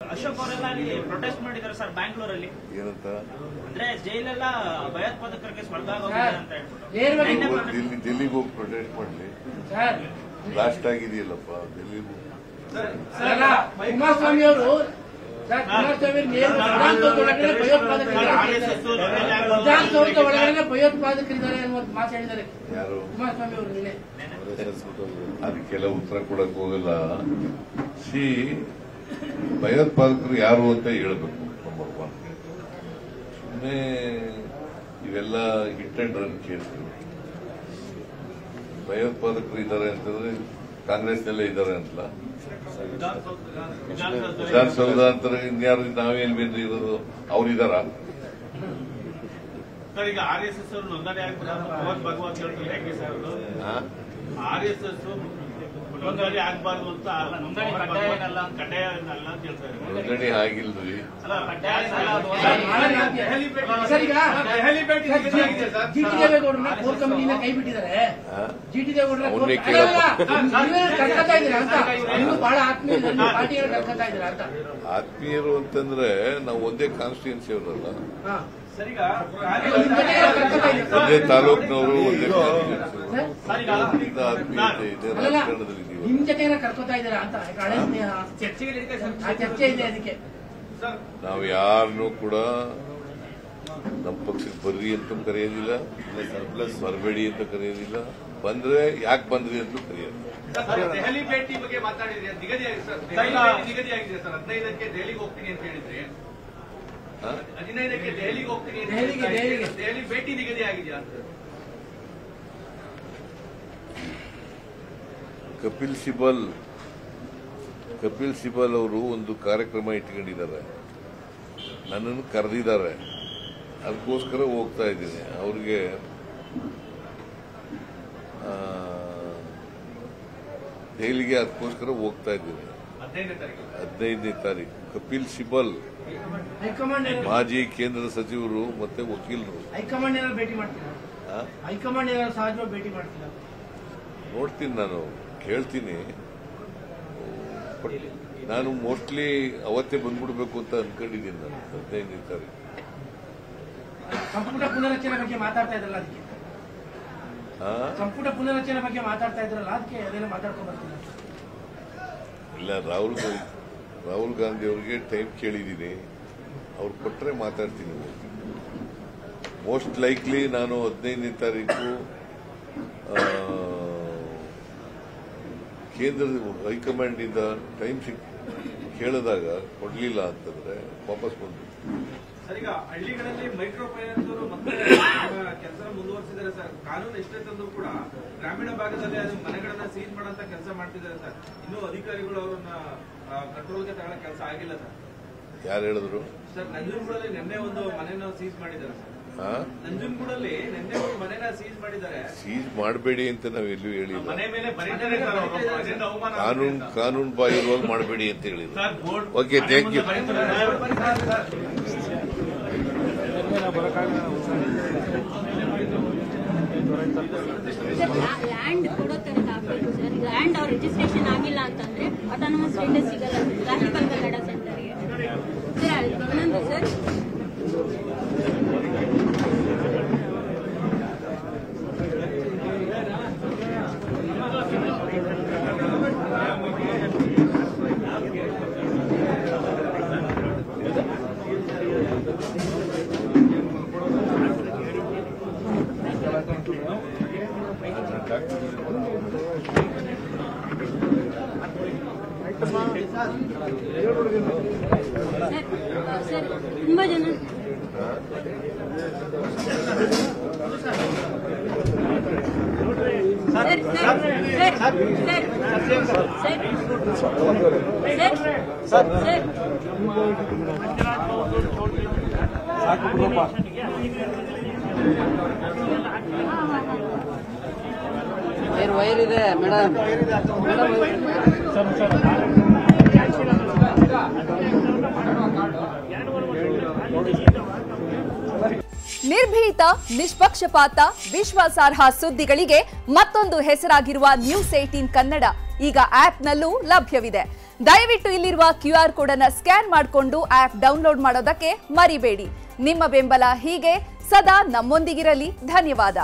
ಅಶೋಕ್ ಅವರೆಲ್ಲ ಅಲ್ಲಿ ಪ್ರೊಟೆಸ್ಟ್ ಮಾಡಿದ್ದಾರೆ ಸರ್ ಬ್ಯಾಂಗ್ಳೂರಲ್ಲಿ. ಏನಂತ ಅಂದ್ರೆ ಜೈಲೆಲ್ಲ ಭಯೋತ್ಪಾದಕರಿಗೆ ಸ್ಪರ್ಧೆ ಆಗೋಗಿದೆ ಅಂತ ಹೇಳ್ಬಿಟ್ಟು ಡೆಲ್ಲಿಗೆ ಹೋಗಿ ಪ್ರೊಟೆಸ್ಟ್ ಮಾಡಲಿ. ಬ್ಲಾಸ್ಟ್ ಆಗಿದೆಯಲ್ಲಪ್ಪ ಡೆಲ್ಲಿಗೂ. ಕುಮಾರಸ್ವಾಮಿ ಅವರು ವಿಧಾನಸೌಧದ ಒಳಗಡೆ ಭಯೋತ್ಪಾದಕರಿದ್ದಾರೆ ಅನ್ನುವ ಮಾತು ಹೇಳಿದ್ದಾರೆ ಯಾರು? ಕುಮಾರಸ್ವಾಮಿ ಅವರು ನಿನ್ನೆ. ಅದಕ್ಕೆಲ್ಲ ಉತ್ತರ ಕೊಡಕ್ ಹೋಗಲ್ಲ. ಭಯೋತ್ಪಾದಕರು ಯಾರು ಅಂತ ಹೇಳ್ಬೇಕು. ನಂಬರ್ 1 ಸುಮ್ಮನೆ ಇವೆಲ್ಲ ಹಿಟ್ ಅಂಡ್ ರನ್ ಕೇಳ್ತೀವಿ. ಭಯೋತ್ಪಾದಕರು ಇದ್ದಾರೆ ಅಂತಂದ್ರೆ ಕಾಂಗ್ರೆಸ್ನಲ್ಲೇ ಇದ್ದಾರೆ ಅಂತಲ್ಲ, ವಿಧಾನಸೌಧ ಅಂತಾರೆ. ಇನ್ಯಾರು ನಾವೇನ್ ಬೇರೆ ಇರೋದು? ಅವ್ರಿದಾರ? ಈಗ RSS ಅವರು ನೋಂದಣಿ ಆಗ್ಬಾರ್ದು ಭಗವಂತ ಹೇಳ್ತಾರೆ ಸರ್. RSS ನೋಂದಣಿ ಆಗ್ಬಾರ್ದು ಅಂತ ಕಡ್ಡಾಯ ಅಂತ ಹೇಳ್ತಾರೆ. ನೋಂದಣಿ ಆಗಿಲ್ರಿ. ಜಿಟಿ ದೇವೇಗೌಡರನ್ನ ಕೋರ್ ಕಮಿಟಿನ ಕೈ ಬಿಟ್ಟಿದ್ದಾರೆ. ಜಿಟಿ ದೇವೇಗೌಡರ ಕರ್ಕೊತಾ ಇದ್ದೀರಾ ಅಂತ ನೀವು ಬಹಳ ಆತ್ಮೀಯ ಪಾರ್ಟಿಗಳು ಕರ್ಕೊತಾ ಇದ್ದೀರಾ ಅಂತ. ಆತ್ಮೀಯರು ಅಂತಂದ್ರೆ ನಾವು ಒಂದೇ ಕಾನ್ಸ್ಟಿಟ್ಯೂನ್ಸಿ ಅವರಲ್ಲ, ಒಂದೇ ತಾಲೂಕಿನವರು, ಒಂದೇ ಆತ್ಮೀಯತೆ ಇದೆ. ರಾಜಕಾರಣದಲ್ಲಿ ನಿಮ್ ಜೊತೆ ಕರ್ಕೊತಾ ಇದ್ದೀರಾ ಅಂತ ಹಳೆ ಸ್ನೇಹ ಚರ್ಚೆ ಇದೆ. ಅದಕ್ಕೆ ನಾವು ಯಾರನ್ನೂ ಕೂಡ ನಮ್ಮ ಪಕ್ಷಕ್ಕೆ ಬರ್ರಿ ಅಂತ ಕರೆಯೋದಿಲ್ಲ, ಬರಬೇಡಿ ಅಂತ ಕರೆಯೋದಿಲ್ಲ. ಬಂದ್ರೆ ಯಾಕೆ ಬಂದ್ರಿ ಅಂತ ಕರೆಯೋದು. ದೆಹಲಿ ಭೇಟಿ ಬಗ್ಗೆ ಮಾತಾಡಿದ್ರಿ, ನಿಗದಿಯಾಗಿದೆ ಸರ್. 15ಕ್ಕೆ ದೆಹಲಿಗೆ ಹೋಗ್ತೀನಿ ಅಂತ ಹೇಳಿದ್ರಿ. 15ಕ್ಕೆ ದೆಹಲಿಗೆ ಹೋಗ್ತೀನಿ ಅಂತ ದೆಹಲಿ ಭೇಟಿ ನಿಗದಿ ಆಗಿದೆಯಾ ಅಂತ? ಕಪಿಲ್ ಸಿಬಲ್ ಅವರು ಒಂದು ಕಾರ್ಯಕ್ರಮ ಇಟ್ಕೊಂಡಿದ್ದಾರೆ, ನನ್ನನ್ನು ಕರೆದಿದ್ದಾರೆ. ಅದಕ್ಕೋಸ್ಕರ ಹೋಗ್ತಾ ಇದ್ದೀನಿ. ಅವ್ರಿಗೆ ದೆಹಲಿಗೆ ಅದಕ್ಕೋಸ್ಕರ ಹೋಗ್ತಾ ಇದ್ದೀನಿ. 15ನೇ ತಾರೀಕು ಕಪಿಲ್ ಸಿಬಲ್ ಮಾಜಿ ಕೇಂದ್ರ ಸಚಿವರು ಮತ್ತೆ ವಕೀಲರು ಹೈಕಮಾಂಡ್ ಭೇಟಿ ಮಾಡ್ತೀರಾ? ಹೈಕಮಾಂಡ್ ಸಹಜವಾಗಿ ಭೇಟಿ ಮಾಡ್ತೀರಾ? ನೋಡ್ತೀನಿ, ನಾನು ಕೇಳ್ತೀನಿ. ನಾನು ಮೋಸ್ಟ್ಲಿ ಅವತ್ತೇ ಬಂದ್ಬಿಡ್ಬೇಕು ಅಂತ ಅನ್ಕೊಂಡಿದ್ದೀನಿ. ನಾನು 15ನೇ ತಾರೀಕು ಸಂಪುಟ ಪುನರಚನೆ ಬಗ್ಗೆ ಮಾತಾಡ್ತಾ ಇದ್ರಲ್ಲ, ಅದಕ್ಕೆ ಸಂಪುಟ ಪುನರಚನೆ ಬಗ್ಗೆ ಮಾತಾಡ್ತಾ ಇದ್ರಲ್ಲ, ಅದಕ್ಕೆ ಅದೇನೋ ಮಾತಾಡ್ಕೊಂಡು ಬರ್ತೀನಿ. ಇಲ್ಲ, ರಾಹುಲ್ ಗಾಂಧಿ ಅವ್ರಿಗೆ ಟೈಮ್ ಕೇಳಿದ್ದೀನಿ. ಅವ್ರು ಕೊಟ್ಟರೆ ಮಾತಾಡ್ತೀನಿ. ಮೋಸ್ಟ್ ಲೈಕ್ಲಿ ನಾನು 15ನೇ ತಾರೀಕು ಕೇಂದ್ರದ ಹೈಕಮಾಂಡ್ ಇಂದ ಟೈಮ್ ಕೇಳಿದಾಗ ಕೊಡ್ಲಿಲ್ಲ ಅಂತಂದ್ರೆ ವಾಪಸ್ ಬಂದ್ಬಿಟ್ಟು. ಸರ್, ಈಗ ಹಳ್ಳಿಗಳಲ್ಲಿ ಮೈಕ್ರೋ ಫೈನಾನ್ಸ್ ಅವರು ಮತ್ತೆ ಕೆಲಸ ಮುಂದುವರಿಸಿದ್ದಾರೆ ಸರ್. ಕಾನೂನು ಎಷ್ಟೇ ತಂದ್ರು ಕೂಡ ಗ್ರಾಮೀಣ ಭಾಗದಲ್ಲಿ ಅದು ಮನೆಗಳನ್ನ ಸೀಜ್ ಮಾಡೋಂತ ಕೆಲಸ ಮಾಡ್ತಿದ್ದಾರೆ ಸರ್. ಇನ್ನೂ ಅಧಿಕಾರಿಗಳು ಅವರನ್ನ ಕಂಟ್ರೋಲ್ಗೆ ತಗೊಳ್ಳೋ ಕೆಲಸ ಆಗಿಲ್ಲ ಸರ್. ಯಾರು ಹೇಳಿದ್ರು ಸರ್? ನಂಜನಗೂಡಲ್ಲಿ ನಿನ್ನೆ ಒಂದು ಮನೆನ ಸೀಜ್ ಮಾಡಿದ್ದಾರೆ ಸರ್. ನಂಜನಗೂಡಲ್ಲಿ ನಿನ್ನೆ ಒಂದು ಮನೆನ ಸೀಜ್ ಮಾಡಿದ್ದಾರೆ. ಸೀಜ್ ಮಾಡಬೇಡಿ ಅಂತ ನಾವೆಲ್ಲೂ ಹೇಳಿಲ್ಲ. ಮನೆ ಮೇಲೆ ಬರೀತಾರೆ ಕಾನೂನು ಬಾಹಿರವಾಗಿ ಮಾಡಬೇಡಿ ಅಂತ ಹೇಳಿದ್ರು. Okay, thank you. ಲ್ಯಾಂಡ್ ಕೊಡೋ ತರದ ಆಗ್ಬೇಕು ಸರ್. ಲ್ಯಾಂಡ್ ಅವ್ರ ರಿಜಿಸ್ಟ್ರೇಷನ್ ಆಗಿಲ್ಲ ಅಂತಂದ್ರೆ ಆಟೋನಮಸ್ ಸ್ಟೇಟಸ್ ಸಿಗಲ್ಲ ಕ್ಲಾಸಿಕಲ್ ಕನ್ನಡ ಸೆಂಟರ್ಗೆ. ಸರ್, ಇನ್ನೊಂದು ಸರ್, ಸರ್ ತುಂಬಾ ಜನ ವೈರ್ ಇದೆ ಮೇಡಮ್. ನಿರ್ಭೀತ, ನಿಷ್ಪಕ್ಷಪಾತ, ವಿಶ್ವಾಸಾರ್ಹ ಸುದ್ದಿಗಳಿಗೆ ಮತ್ತೊಂದು ಹೆಸರಾಗಿರುವ ನ್ಯೂಸ್ 18 ಕನ್ನಡ ಈಗ ಆಪ್ನಲ್ಲೂ ಲಭ್ಯವಿದೆ. ದಯವಿಟ್ಟು ಇಲ್ಲಿರುವ QR ಕೋಡ್ ಅನ್ನು ಸ್ಕ್ಯಾನ್ ಮಾಡಿಕೊಂಡು ಆಪ್ ಡೌನ್ಲೋಡ್ ಮಾಡೋದಕ್ಕೆ ಮರಿಬೇಡಿ. ನಿಮ್ಮ ಬೆಂಬಲ ಹೀಗೆ ಸದಾ ನಮ್ಮೊಂದಿಗಿರಲಿ. ಧನ್ಯವಾದ.